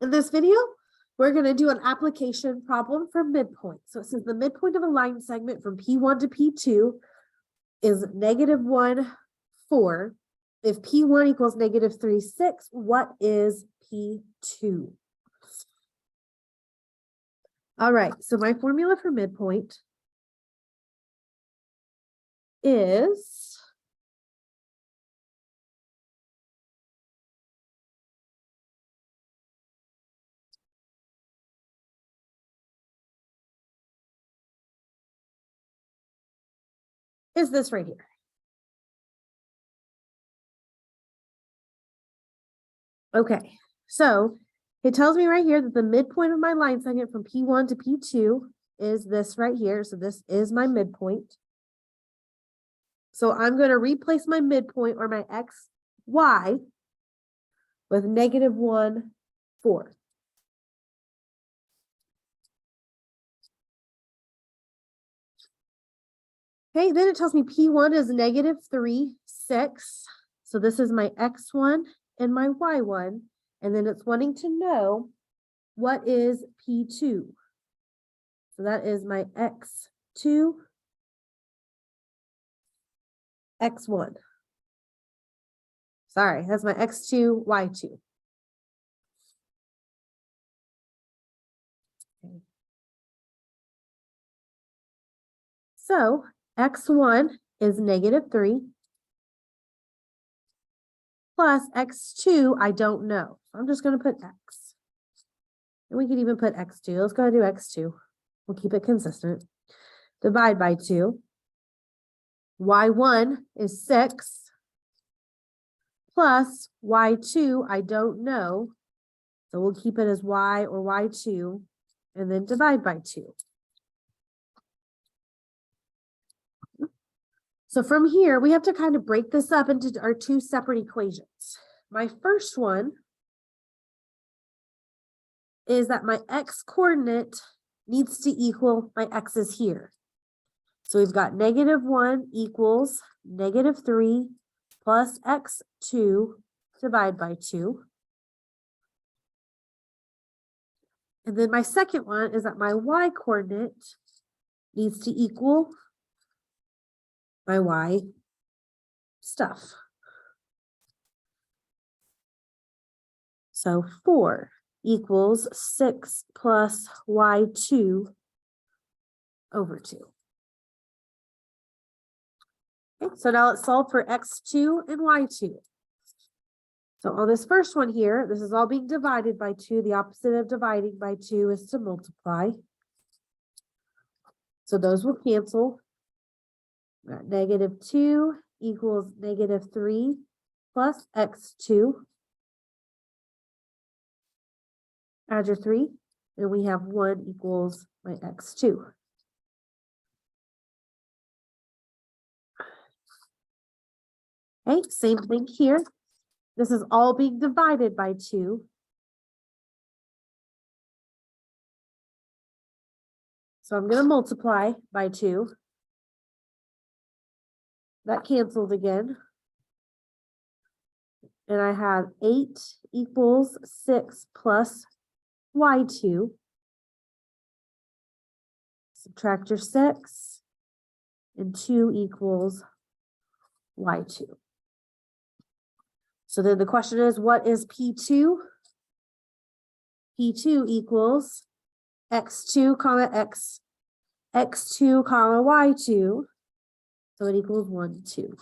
In this video, we're going to do an application problem for midpoint. So it says the midpoint of a line segment from P1 to P2 is -1, 4. If P1 equals -3, 6, what is P2? All right, so my formula for midpoint is this right here. Okay, so it tells me right here that the midpoint of my line segment from P1 to P2 is this right here. So this is my midpoint. So I'm going to replace my midpoint or my XY with -1, 4. Okay, then it tells me P1 is -3, 6. So this is my X1 and my Y1. And then it's wanting to know what is P2. So that is my X2, X1. Sorry, that's my X2, Y2. Okay. So X1 is -3 plus X2, I don't know. I'm just going to put X. And we could even put X2. Let's go ahead and do X2. We'll keep it consistent. Divide by 2. Y1 is 6 plus Y2, I don't know. So we'll keep it as Y or Y2 and then divide by 2. So from here, we have to kind of break this up into our two separate equations. My first one is that my X coordinate needs to equal my X's here. So we've got -1 equals -3 plus X2 divide by 2. And then my second one is that my Y coordinate needs to equal my Y stuff. So 4 equals 6 plus Y2 over 2. Okay, so now let's solve for X2 and Y2. So on this first one here, this is all being divided by 2. The opposite of dividing by 2 is to multiply. So those will cancel. -2 equals -3 plus X2. Add your 3, and we have 1 equals my X2. Okay, same thing here. This is all being divided by 2. So I'm going to multiply by 2. That cancels again. And I have 8 equals 6 plus Y2. Subtract your 6. And 2 equals Y2. So then the question is, what is P2? P2 equals X2 comma X2 comma Y2. So it equals 1, 2.